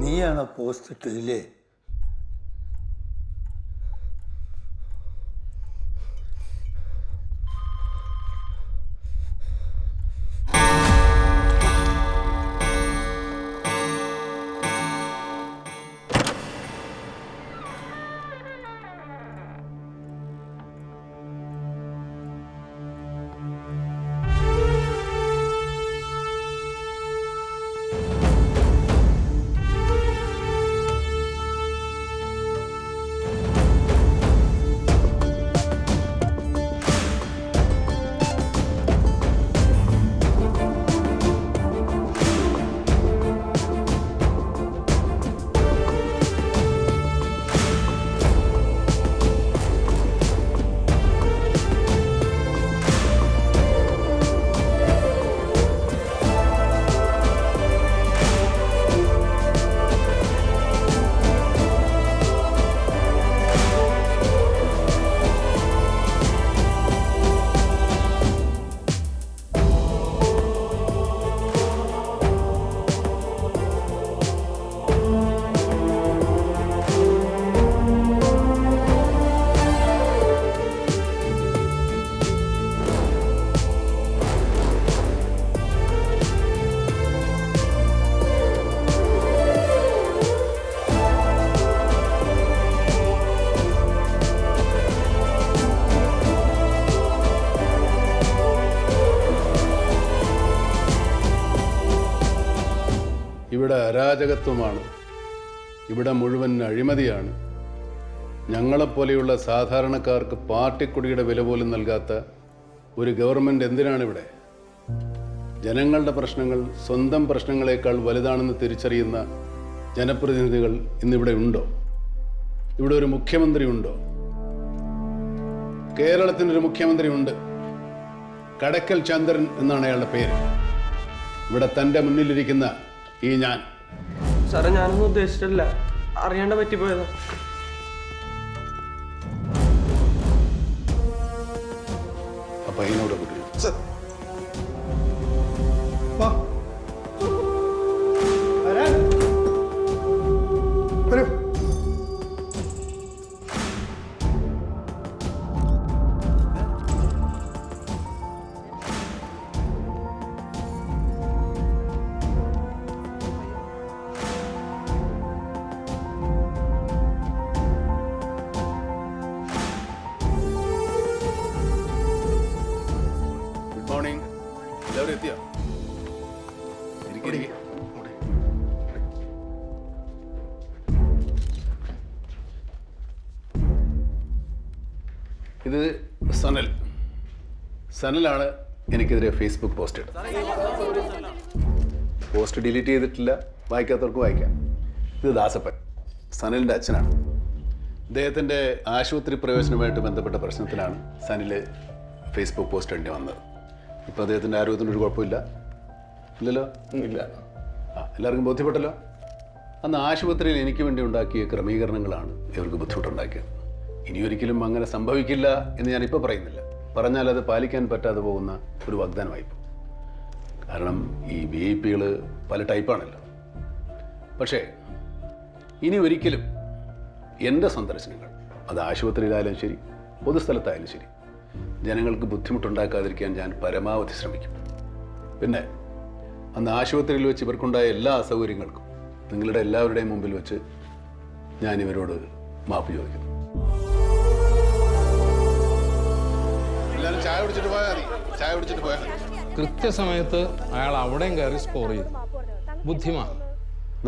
നീയാണ് പോസ്റ്റ് ഇട്ടതില്ലേ? ഇവിടെ അരാജകത്വമാണ്, ഇവിടെ മുഴുവൻ അഴിമതിയാണ്. ഞങ്ങളെപ്പോലെയുള്ള സാധാരണക്കാർക്ക് പാർട്ടിക്കൊടിയുടെ വില പോലും നൽകാത്ത ഒരു ഗവൺമെൻറ് എന്തിനാണ് ഇവിടെ? ജനങ്ങളുടെ പ്രശ്നങ്ങൾ സ്വന്തം പ്രശ്നങ്ങളെക്കാൾ വലുതാണെന്ന് തിരിച്ചറിയുന്ന ജനപ്രതിനിധികൾ ഇന്നിവിടെ ഉണ്ടോ? ഇവിടെ ഒരു മുഖ്യമന്ത്രി ഉണ്ടോ? കേരളത്തിനൊരു മുഖ്യമന്ത്രി ഉണ്ട്. കടക്കൽ ചന്ദ്രൻ എന്നാണ് അയാളുടെ പേര്. ഇവിടെ തൻ്റെ മുന്നിലിരിക്കുന്ന ഈ ഞാൻ. സാറേ, ഞാനൊന്നും ഉദ്ദേശിച്ചിട്ടില്ല, അറിയാണ്ട് പറ്റിപ്പോയതാ. അപ്പൊ അതിനോട് കൂടി വരൂ. എല്ലാവരും എത്തിയോ? ഇത് സനലാണ് എനിക്കെതിരെ ഫേസ്ബുക്ക് പോസ്റ്റ് ഇട്ടത്. പോസ്റ്റ് ഡിലീറ്റ് ചെയ്തിട്ടില്ല, വായിക്കാത്തവർക്ക് വായിക്കാം. ഇത് ദാസപ്പൻ, സനലിൻ്റെ അച്ഛനാണ്. അദ്ദേഹത്തിൻ്റെ ആശുപത്രി പ്രവേശനവുമായിട്ട് ബന്ധപ്പെട്ട പ്രശ്നത്തിലാണ് സനിൽ ഫേസ്ബുക്ക് പോസ്റ്റ് ഇടേണ്ടി വന്നത്. ഇപ്പോൾ അദ്ദേഹത്തിൻ്റെ ആരോഗ്യത്തിനൊരു കുഴപ്പമില്ല, ഇല്ലല്ലോ? ഇല്ല. എല്ലാവർക്കും ബോധ്യപ്പെട്ടല്ലോ. അന്ന് ആശുപത്രിയിൽ എനിക്ക് വേണ്ടി ഉണ്ടാക്കിയ ക്രമീകരണങ്ങളാണ് ഇവർക്ക് ബുദ്ധിമുട്ടുണ്ടാക്കിയത്. ഇനിയൊരിക്കലും അങ്ങനെ സംഭവിക്കില്ല എന്ന് ഞാനിപ്പോൾ പറയുന്നില്ല. പറഞ്ഞാൽ അത് പാലിക്കാൻ പറ്റാതെ പോകുന്ന ഒരു വാഗ്ദാനമായിപ്പോൾ. കാരണം ഈ VIP-കൾ പല ടൈപ്പാണല്ലോ. പക്ഷേ ഇനി ഒരിക്കലും എൻ്റെ സന്ദർശനങ്ങൾ, അത് ആശുപത്രിയിലായാലും ശരി പൊതുസ്ഥലത്തായാലും ശരി, ജനങ്ങൾക്ക് ബുദ്ധിമുട്ടുണ്ടാക്കാതിരിക്കാൻ ഞാൻ പരമാവധി ശ്രമിക്കും. പിന്നെ അന്ന് ആശുപത്രിയിൽ വെച്ച് ഇവർക്കുണ്ടായ എല്ലാ അസൗകര്യങ്ങൾക്കും നിങ്ങളുടെ എല്ലാവരുടെയും മുമ്പിൽ വെച്ച് ഞാൻ ഇവരോട് മാപ്പ് ചോദിക്കുന്നു. എല്ലാവരും ചായ കുടിച്ചിട്ട് പോയാൽ മതി, ചായ കുടിച്ചിട്ട് പോയാൽ മതി. കൃത്യസമയത്ത് അയാൾ അവിടെയും കയറി സ്കോർ ചെയ്തു. ബുദ്ധിമാണ്.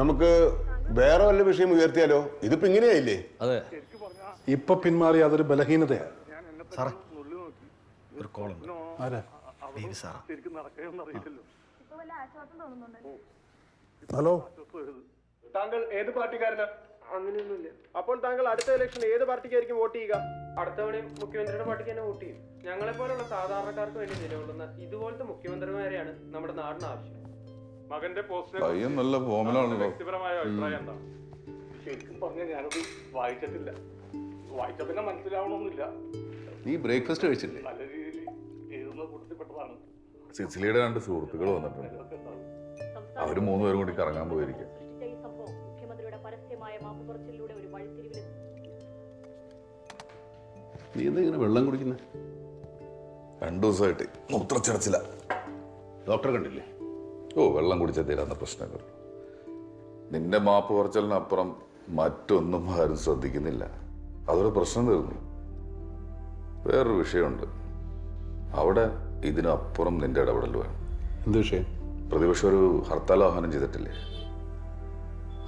നമുക്ക് വേറെ വല്ല വിഷയം ഉയർത്തിയാലോ? ഇതിപ്പോ ഇങ്ങനെയായില്ലേ? അതെ, ഇപ്പൊ പിന്മാറി അതൊരു ബലഹീനതയാണ്. സാറേ, ഒരു കോളുണ്ട്. ആരാ? Baby Sarah. ഹലോ, താങ്കൾ ഏത് പാർട്ടിക്കാരനാ? അങ്ങനെയൊന്നുമില്ല. അപ്പോൾ താങ്കൾ അടുത്ത ഇലക്ഷൻ ഏത് പാർട്ടിക്കായിരിക്കും വോട്ട് ചെയ്യുക? അടുത്ത തവണയും മുഖ്യമന്ത്രിയുടെ പാർട്ടിക്ക് തന്നെ വോട്ട് ചെയ്യും. ഞങ്ങളെ പോലുള്ള സാധാരണക്കാർക്ക് വേണ്ടി നിലകൊള്ളുന്ന ഇതുപോലത്തെ മുഖ്യമന്ത്രിമാരെയാണ് നമ്മുടെ നാടിന് ആവശ്യം. മകന്റെ പയ്യൻ നല്ല ഫോമിലാണല്ലോ. വ്യക്തിപരമായ അഭിപ്രായം എന്താ? ശരിക്കും പറഞ്ഞാൽ ഞാനത് വായിച്ചിട്ടില്ല. വായിച്ചാൽ പിന്നെ മനസ്സിലാവണമെന്നില്ല. നീ ബ്രേക്ക്ഫാസ്റ്റ് കഴിച്ചില്ലേ? നല്ല രീതിയിൽ എഴുതുന്ന കൂട്ടത്തിൽപ്പെട്ടതാണ്. സിസിലിയുടെ 2 സുഹൃത്തുക്കൾ വന്നിട്ടുണ്ട്. അവർ 3 പേരും കൂടി കറങ്ങാൻ പോയിരിക്കും. നീ എന്താ ഇങ്ങനെ വെള്ളം കുടിക്കുന്നത്? 2 ദിവസമായിട്ട് മൂത്രച്ചടച്ചില്ല. ഡോക്ടറെ കണ്ടില്ലേ? വെള്ളം കുടിച്ചാൽ തീരാത്ത പ്രശ്നങ്ങൾ. നിന്റെ മാപ്പ് പറച്ചലിനപ്പുറം മറ്റൊന്നും ആരും ശ്രദ്ധിക്കുന്നില്ല. അതൊരു പ്രശ്നം തീർന്നു. വേറൊരു വിഷയമുണ്ട്. അവിടെ ഇതിനപ്പുറം നിന്റെ ഇടപെടൽ വേണം. എന്ത് വിഷയം? പ്രതിപക്ഷം ഒരു ഹർത്താൽ ആഹ്വാനം ചെയ്തിട്ടില്ലേ?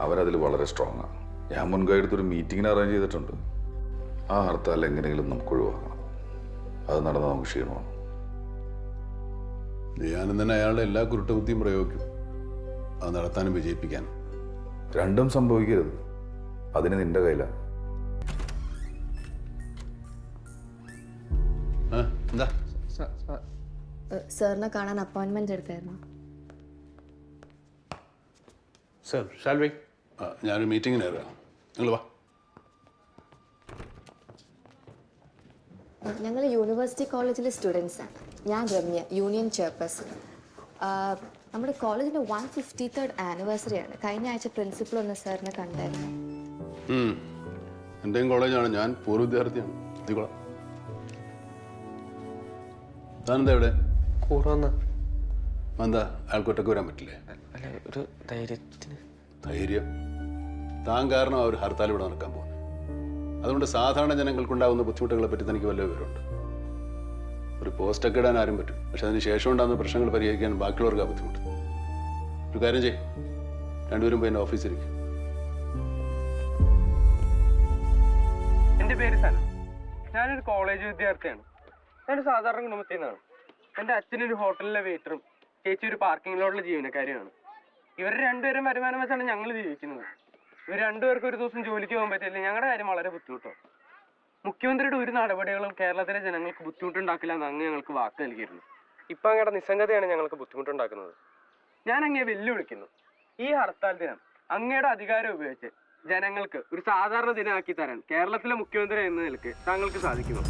അവരതിൽ വളരെ സ്ട്രോങ് ആണ്. ഞാൻ മുൻകൈ എടുത്തൊരു മീറ്റിങ്ങിന് അറേഞ്ച് ചെയ്തിട്ടുണ്ട്. ആ ഹർത്താൽ എങ്ങനെയെങ്കിലും നമുക്ക് ഒഴിവാക്കണം. അത് നടന്നാൽ നമുക്ക് ക്ഷീണമാണ്. ഞാനും തന്നെ അയാളുടെ എല്ലാ കുരുട്ടുബുദ്ധിയും പ്രയോഗിക്കും, അത് നടത്താനും വിജയിപ്പിക്കാനും. രണ്ടും സംഭവിക്കരുത്. അതിന് നിന്റെ കയ്യിലാണ്. എന്താ? സാറിനെ കാണാൻ അപ്പോയിന്റ്മെന്റ് എടുത്തായിരുന്നു. സർ ഷാൽവി, ഞാനൊരു മീറ്റിങ്ങിന് ഇറങ്ങാം. നിങ്ങൾ വാ. ഞങ്ങൾ യൂണിവേഴ്സിറ്റി കോളേജിലെ സ്റ്റുഡൻസാണ്. ഞാൻ രമ്യ, യൂണിയൻ ചെയർപേഴ്സൺ. നമ്മുടെ കോളേജിൻ്റെ 153rd ആനിവേഴ്സറി ആണ്. കഴിഞ്ഞ ആഴ്ച പ്രിൻസിപ്പൾ ഒന്ന് സാറിനെ കണ്ടായിരുന്നു. എൻ്റെയും കോളേജാണ്. ഞാൻ പൂർവ്വ വിദ്യാർത്ഥിയാണ്. എത്തിക്കോളാം. താനെന്താ ഇവിടെ? എന്താ അയാൾക്കൊറ്റക്ക് വരാൻ പറ്റില്ലേ? ഒരു ധൈര്യത്തിന്. ധൈര്യം? താൻ കാരണം ആ ഒരു ഹർത്താൽ ഇവിടെ നടക്കാൻ പോകുന്നത്. അതുകൊണ്ട് സാധാരണ ജനങ്ങൾക്കുണ്ടാകുന്ന ബുദ്ധിമുട്ടുകളെ പറ്റി തനിക്ക് വല്ല വിവരമുണ്ട്? ഒരു പോസ്റ്റൊക്കെ ഇടാൻ ആരും പറ്റും, പക്ഷെ അതിന് ശേഷം ഉണ്ടാകുന്ന പ്രശ്നങ്ങൾ പരിഹരിക്കാൻ ബാക്കിയുള്ളവർക്ക് ആ ബുദ്ധിമുട്ട്. ഒരു കാര്യം ചെയ്യും, രണ്ടുപേരും പോയി എൻ്റെ ഓഫീസിലേക്ക്. എൻ്റെ പേര് സന. ഞാനൊരു കോളേജ് വിദ്യാർത്ഥിയാണ്. ഞാൻ സാധാരണ കുടുംബത്തിൽ നിന്നാണ്. എൻ്റെ അച്ഛനൊരു ഹോട്ടലിലെ വെയിറ്ററും ചേച്ചി ഒരു പാർക്കിംഗ് ലോഡിലെ ജീവനക്കാരിയാണ്. ഇവർ രണ്ടുപേരും വരുമാനം വെച്ചാണ് ഞങ്ങൾ ജീവിക്കുന്നത്. ഇവർ രണ്ടുപേർക്കും ഒരു ദിവസം ജോലിക്ക് പോകാൻ പറ്റില്ല. ഞങ്ങളുടെ കാര്യം വളരെ ബുദ്ധിമുട്ടാണ്. മുഖ്യമന്ത്രിയുടെ ഒരു നടപടികളും കേരളത്തിലെ ജനങ്ങൾക്ക് ബുദ്ധിമുട്ടുണ്ടാക്കില്ല എന്ന് അങ്ങ് ഞങ്ങൾക്ക് വാക്ക് നൽകിയിരുന്നു. ഇപ്പം അങ്ങയുടെ നിസ്സംഗതയാണ് ഞങ്ങൾക്ക് ബുദ്ധിമുട്ടുണ്ടാക്കുന്നത്. ഞാൻ അങ്ങയെ വെല്ലുവിളിക്കുന്നു. ഈ ഹർത്താൽ ദിനം അങ്ങയുടെ അധികാരം ഉപയോഗിച്ച് ജനങ്ങൾക്ക് ഒരു സാധാരണ ദിനമാക്കി തരാൻ കേരളത്തിലെ മുഖ്യമന്ത്രി എന്ന നിലയ്ക്ക് താങ്കൾക്ക് സാധിക്കുമോ?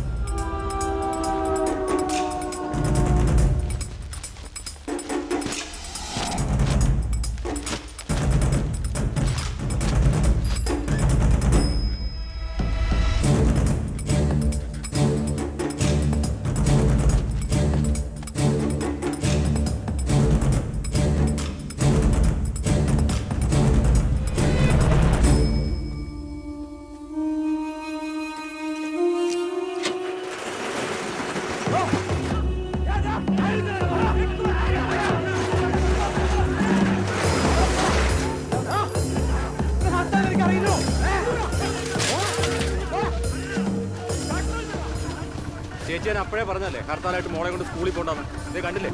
ചേച്ചി ഞാൻ അപ്പോഴേ പറഞ്ഞല്ലേ ഹർത്താലായിട്ട് മോളെ കൊണ്ട് സ്കൂളിൽ പോകണ്ടെന്ന്. ഇതേ കണ്ടില്ലേ?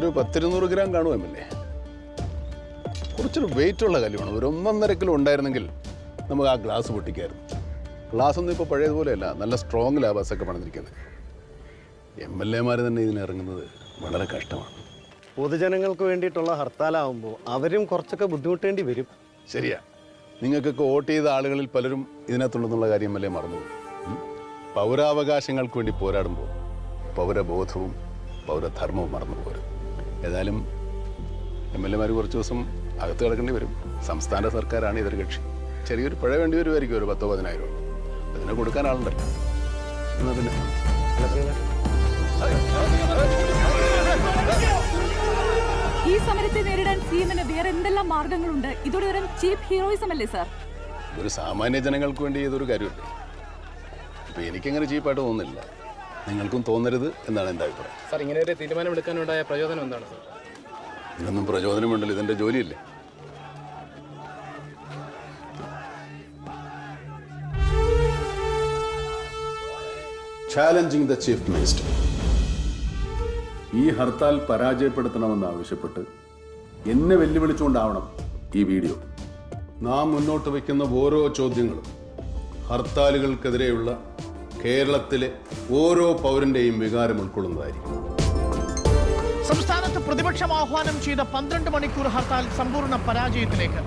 ഒരു 10-200 ഗ്രാം കാണുമോ എമ്മല്ലേ? കുറച്ചൊരു വെയിറ്റ് ഉള്ള കല്ലുമാണ്. ഒരു 1.5 കിലോ ഉണ്ടായിരുന്നെങ്കിൽ നമുക്ക് ആ ഗ്ലാസ് പൊട്ടിക്കായിരുന്നു. ഗ്ലാസ് ഒന്നും ഇപ്പോൾ പഴയതുപോലെയല്ല, നല്ല സ്ട്രോങ് ലാബാസൊക്കെ പണിതിരിക്കുന്നത്. MLA-മാർ തന്നെ ഇതിനിറങ്ങുന്നത് വളരെ കഷ്ടമാണ്. പൊതുജനങ്ങൾക്ക് വേണ്ടിയിട്ടുള്ള ഹർത്താലാവുമ്പോൾ അവരും കുറച്ചൊക്കെ ബുദ്ധിമുട്ടേണ്ടി വരും. ശരിയാ. നിങ്ങൾക്കൊക്കെ വോട്ട് ചെയ്ത ആളുകളിൽ പലരും ഇതിനകത്തുണ്ടെന്നുള്ള കാര്യം MLA മറന്നുപോയി. പൗരാവകാശങ്ങൾക്ക് വേണ്ടി പോരാടുമ്പോൾ പൗരബോധവും പൗരധർമ്മവും മറന്നുപോരും. ഏതായാലും MLA-മാർ കുറച്ച് ദിവസം അകത്ത് കിടക്കേണ്ടി വരും. സംസ്ഥാന സർക്കാരാണ് ഇതൊരു കക്ഷി. ചെറിയൊരു പിഴ വേണ്ടി വരുമായിരിക്കും, ഒരു 10-15 രൂപ. അതിനെ കൊടുക്കാൻ ആളുണ്ടല്ലോ. എന്നാൽ പിന്നെ ഈ സമരത്തെ നേരിടാൻ സിഎമ്മിന് വേറെ എന്തെല്ലാം മാർഗങ്ങളുണ്ട്? ഇതൊരു തരം ചീപ്പ് ഹീറോയിസം അല്ലേ സാർ? ഒരു സാമാന്യ ജനങ്ങൾക്ക് വേണ്ടി ഇതൊരു കാര്യമില്ല. ഇപ്പം എനിക്കങ്ങനെ ചീപ്പായിട്ട് തോന്നുന്നില്ല, നിങ്ങൾക്കും തോന്നരുത് എന്നാണ് എൻ്റെ അഭിപ്രായം. സാർ, ഇങ്ങനെ ഒരു തീരുമാനമെടുക്കാനുണ്ടായ പ്രചോദനം എന്താണ് സാർ? ഇതിനൊന്നും പ്രചോദനമുണ്ടല്ലോ, ഇതെൻ്റെ ജോലിയല്ലേ. Challenging the chief minister. ഈ ഹർത്താൽ പരാജയപ്പെടുത്തണമെന്നാവശ്യപ്പെട്ട് എന്നെ വെല്ലുവിളിച്ചുകൊണ്ടാവണം ഈ വീഡിയോ. നാം മുന്നോട്ട് വയ്ക്കുന്ന ഓരോ ചോദ്യങ്ങളും ഹർത്താലുകൾക്കെതിരെയുള്ള കേരളത്തിലെ ഓരോ പൗരന്റെയും വികാരം ഉൾക്കൊള്ളുന്നതായിരിക്കും. സംസ്ഥാനത്ത് പ്രതിപക്ഷം ആഹ്വാനം ചെയ്ത 12 മണിക്കൂർ ഹർത്താൽ സമ്പൂർണ്ണ പരാജയത്തിലേക്ക്.